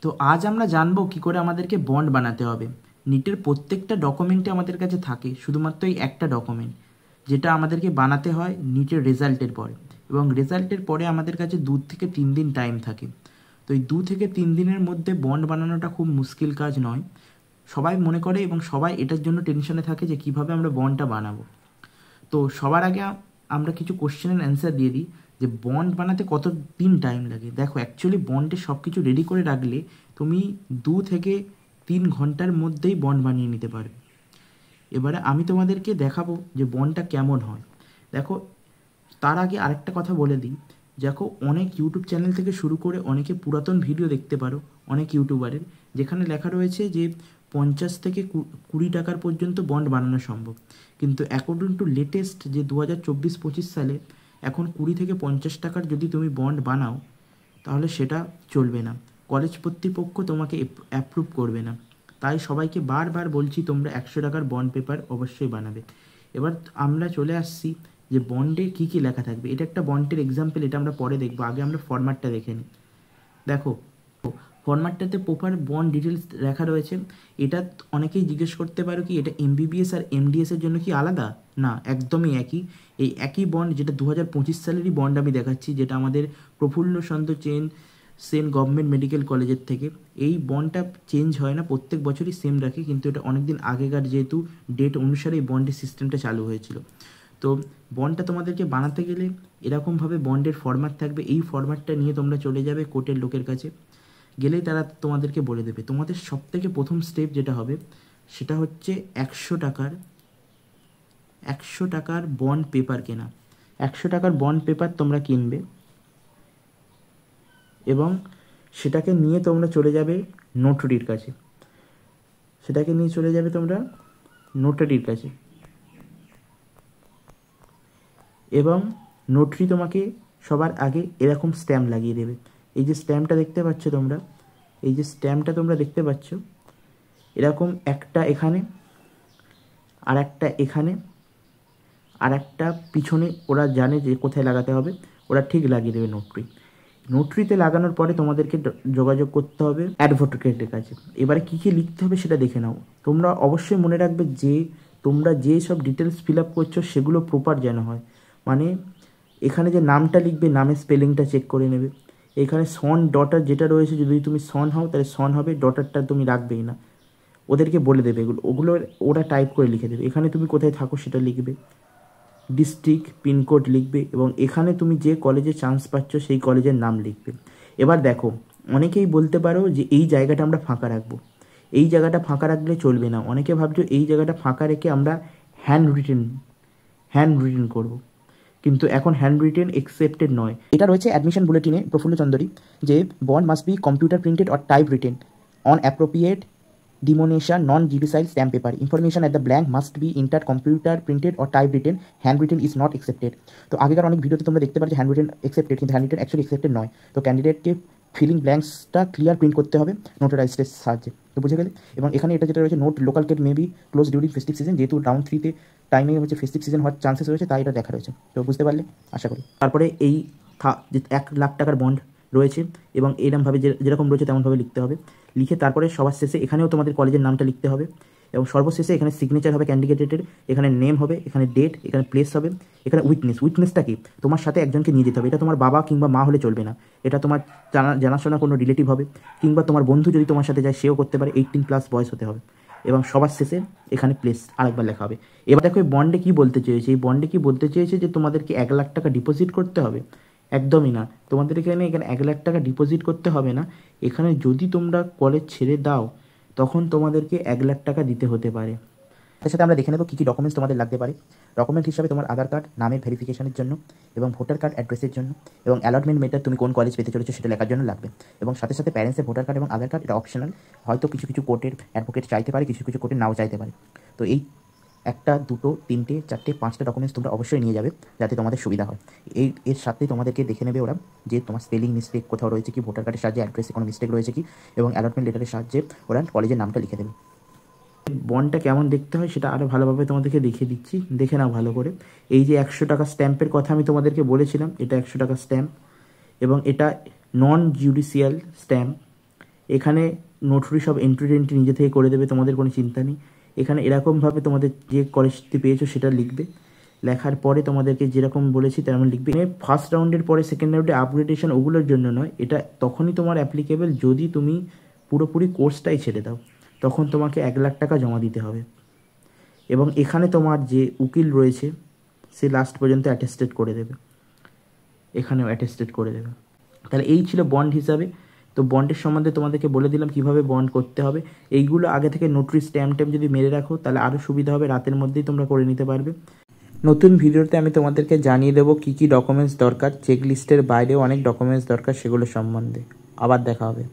তো আজ আমরা জানবো কি করে আমাদেরকে বন্ড বানাতে হবে। নিটের প্রত্যেকটা ডকুমেন্টে আমাদের কাছে থাকে শুধুমাত্র এই একটা ডকুমেন্ট, যেটা আমাদেরকে বানাতে হয় নিটের রেজাল্টের পরে, এবং রেজাল্টের পরে আমাদের কাছে 2 থেকে 3 দিন টাইম থাকে। তো এই 2 থেকে 3 দিনের মধ্যে বন্ড বানানোটা খুব মুশকিল কাজ নয়। সবাই মনে করে এবং সবাই এটার জন্য টেনশনে থাকে যে কিভাবে আমরা বন্ডটা বানাবো। তো সবার আগে আমরা কিছু কোশ্চেনের অ্যান্সার দিয়ে দিই যে বন্ড বানাতে কত দিন টাইম লাগে। দেখো, অ্যাকচুয়ালি বন্ডে সব কিছু রেডি করে রাখলে তুমি 2 থেকে 3 ঘন্টার মধ্যেই বন্ড বানিয়ে নিতে পারবে। এবারে আমি তোমাদেরকে দেখাবো যে বন্ডটা কেমন হয়। দেখো, তার আগে আরেকটা কথা বলে দিই। দেখো, অনেক ইউটিউব চ্যানেল থেকে শুরু করে অনেকে পুরাতন ভিডিও দেখতে পারো অনেক ইউটিউবারের, যেখানে লেখা রয়েছে যে 50 থেকে 20 টাকার পর্যন্ত বন্ড বানানো সম্ভব। কিন্তু অ্যাকর্ডিং টু লেটেস্ট যে 2024-25 সালে এখন 20 থেকে 50 টাকার যদি তুমি বন্ড বানাও তাহলে সেটা চলবে না, কলেজ কর্তৃপক্ষ তোমাকে অ্যাপ্রুভ করবে না। তাই সবাইকে বারবার বলছি তোমরা 100 টাকার বন্ড পেপার অবশ্যই বানাবে। এবার আমরা চলে আসছি যে বন্ডে কী কী লেখা থাকবে। এটা একটা বন্ডের এক্সাম্পল, এটা আমরা পরে দেখবো, আগে আমরা ফরম্যাটটা দেখে নিই। দেখো, ফরম্যাটটাতে প্রপার বন্ড ডিটেলস লেখা রয়েছে। এটা অনেকেই জিজ্ঞেস করতে পারো কি এটা এমবিবিএস আর এমডিএসের জন্য কি আলাদা? না, একদমই একই। এই একই বন্ড, যেটা 2025 সালেরই বন্ড আমি দেখাচ্ছি, যেটা আমাদের প্রফুল্ল চন্দ্র সেন গভর্নমেন্ট মেডিকেল কলেজের থেকে। এই বন্ডটা চেঞ্জ হয় না, প্রত্যেক বছরই সেম রাখে, কিন্তু এটা অনেকদিন আগেকার যেহেতু ডেট অনুসারে এই বন্ডের সিস্টেমটা চালু হয়েছিল। তো বন্ডটা তোমাদেরকে বানাতে গেলে এরকমভাবে বন্ডের ফরম্যাট থাকবে। এই ফরম্যাটটা নিয়ে তোমরা চলে যাবে কোর্টের লোকের কাছে, গেলেই তারা তোমাদেরকে বলে দেবে। তোমাদের সবথেকে প্রথম স্টেপ যেটা হবে সেটা হচ্ছে 100 টাকার বন্ড পেপার কেনা। 100 টাকার বন্ড পেপার তোমরা কিনবে এবং সেটাকে নিয়ে তোমরা চলে যাবে নোটারির কাছে। এবং নোটারি তোমাকে সবার আগে এরকম স্ট্যাম্প লাগিয়ে দেবে। এই যে স্ট্যাম্পটা দেখতে পাচ্ছ, এরকম একটা এখানে আর একটা এখানে আর একটা পিছনে, ওরা জানে যে কোথায় লাগাতে হবে, ওরা ঠিক লাগিয়ে দেবে নোটারিতে লাগানোর পরে তোমাদেরকে যোগাযোগ করতে হবে অ্যাডভোকেটের কাছে। এবারে কী কী লিখতে হবে সেটা দেখে নাও। তোমরা অবশ্যই মনে রাখবে যে তোমরা যে সব ডিটেলস ফিল আপ করছো সেগুলো প্রপার যেন হয়। মানে এখানে যে নামটা লিখবে, নামের স্পেলিংটা চেক করে নেবে। এখানে সন ডটার যেটা রয়েছে, যদি তুমি সন হও তাহলে সন হবে, ডটারটা তুমি রাখবেই না। ওদেরকে বলে দেবে ওগুলো ওরা টাইপ করে লিখে দেবে। এখানে তুমি কোথায় থাকো সেটা লিখবে, ডিস্ট্রিক্ট পিনকোড লিখবে, এবং এখানে তুমি যে কলেজে চান্স পাচ্ছ সেই কলেজের নাম লিখবে। এবার দেখো, অনেকেই বলতে পারো যে এই জায়গাটা আমরা ফাঁকা রাখবো। এই জায়গাটা ফাঁকা রাখলে চলবে না। অনেকে ভাবছো এই জায়গাটা ফাঁকা রেখে আমরা হ্যান্ড রিটেন করবো, কিন্তু এখন হ্যান্ড রিটেন এক্সেপ্টেড নয়। এটা রয়েছে অ্যাডমিশন বুলেটিনে প্রফুল্ল চন্দ্রী, যে bond must be computer printed or typewritten on appropriate denomination non judicial stamp paper. Information at the blank must be inter computer printed or typewritten, handwritten is not accepted. তো আগেকার অনেক ভিডিওতে তোমরা দেখতে পাচ্ছ handwritten accepted, কিন্তু handwritten actually accepted নয়। তো ক্যান্ডিডেটকে ফিলিং ব্ল্যাঙ্কসটা ক্লিয়ার প্রিন্ট করতে হবে নোটারাইজডের সাহায্যে। তো বুঝে গেলে। এবং এখানে এটা যেটা রয়েছে, note local gate may be close during festive season, যেহেতু রাউন্ড 3-তে টাইমে হচ্ছে ফেস্টিভ সিজন হওয়ার চান্সেস রয়েছে, তাই এটা দেখা রয়েছে। তো বুঝতে পারলে আশা করি। তারপরে এই যে 1 লাখ টাকার বন্ড রয়েছে এবং এরকমভাবে যেরকম রয়েছে তেমনভাবে লিখতে হবে। লিখে তারপরে সবার শেষে এখানেও তোমাদের কলেজের নামটা লিখতে হবে, এবং সর্বশেষে এখানে সিগনেচার হবে ক্যান্ডিডেটের, এখানে নেম হবে, এখানে ডেট, এখানে প্লেস হবে, এখানে উইটনেসটা কি তোমার সাথে একজনকে নিয়ে যেতে হবে। এটা তোমার বাবা কিংবা মা হলে চলবে না, এটা তোমার জানাশোনা কোনো রিলেটিভ হবে, কিংবা তোমার বন্ধু যদি তোমার সাথে যায় সেও করতে পারে। 18+ বয়স হতে হবে, এবং সবার শেষে এখানে প্লেস আরেকবার লেখা হবে। এবার দেখো এই বন্ডে কী বলতে চেয়েছে, যে তোমাদেরকে 1 লাখ টাকা ডিপোজিট করতে হবে। একদমই না, তোমাদের এখানে 1 লাখ টাকা ডিপোজিট করতে হবে না। এখানে যদি তোমরা কলেজ ছেড়ে দাও তখন তোমাদেরকে 1 লাখ টাকা দিতে হতে পারে। তার সাথে আমরা দেখে নেব কী কী ডকুমেন্টস তোমাদের লাগতে পারে। ডকুমেন্ট হিসাবে তোমার আধার কার্ড নামের ভেরিফিকেশনের জন্য, এবং ভোটার কার্ড অ্যাড্রেসের জন্য, এবং অ্যালটমেন্ট মেটার তুমি কোন কলেজ পেতে চলেছো সেটা লেখার জন্য লাগবে। এবং সাথে সাথে প্যারেন্টসের ভোটার কার্ড এবং আধার কার্ড, এটা অপশনাল। হয়তো কিছু কিছু কোর্টের অ্যাডভোকেট চাইতে পারে, কিছু কিছু কোর্টে নাও চাইতে পারে। তো এই 1, 2, 3, 4, 5টা ডকুমেন্টস তোমরা অবশ্যই নিয়ে যাবে, যাতে তোমাদের সুবিধা হয়। এর সাথে তোমাদেরকে দেখে নেবে ওরা যে তোমার স্পেলিং মিস্টেক কোথাও রয়েছে কি, ভোটার কার্ডের সাহায্যে অ্যাড্রেসে কোনো মিস্টেক রয়েছে কি, এবং অ্যালটমেন্ট লেটারের সাহায্যে ওরা কলেজের নামটা লিখে দেবে। বন্ডটা কেমন দেখতে হয় সেটা আরও ভালোভাবে তোমাদেরকে দেখিয়ে দিচ্ছি, দেখে নাও ভালো করে। এই যে 100 টাকা স্ট্যাম্পের কথা আমি তোমাদেরকে বলেছিলাম, এটা 100 টাকা স্ট্যাম্প, এবং এটা নন জুডিশিয়াল স্ট্যাম্প। এখানে নোটরি সব এন্ট্রি টেন্ট্রি নিজে থেকে করে দেবে, তোমাদের কোনো চিন্তা নেই। এখানে এরকমভাবে তোমাদের যে কলেজটি পেয়েছো সেটা লিখবে, লেখার পরে তোমাদেরকে যেরকম বলেছি তেমন লিখবে। ফার্স্ট রাউন্ডের পরে সেকেন্ড রাউন্ডে আপগ্রেডেশন ওগুলোর জন্য নয়, এটা তখনই তোমার অ্যাপ্লিকেবল যদি তুমি পুরোপুরি কোর্সটাই ছেড়ে দাও, তখন তোমাকে 1,00,000 টাকা জমা দিতে হবে। এবং এখানে তোমার যে উকিল রয়েছে সে লাস্ট পর্যন্ত অ্যাটেস্টেড করে দেবে, এখানেও অ্যাটেস্টেড করে দেবে। তাহলে এই ছিল বন্ড হিসাবে। তো বন্ডের সম্বন্ধে তোমাদেরকে বলে দিলাম কীভাবে বন্ড করতে হবে। এইগুলো আগে থেকে নোটরি স্ট্যাম্প যদি মেরে রাখো তাহলে আরও সুবিধা হবে, রাতের মধ্যেই তোমরা করে নিতে পারবে। নতুন ভিডিওতে আমি তোমাদেরকে জানিয়ে দেবো কী কী ডকুমেন্টস দরকার, চেক লিস্টের বাইরেও অনেক ডকুমেন্টস দরকার, সেগুলো সম্বন্ধে। আবার দেখা হবে।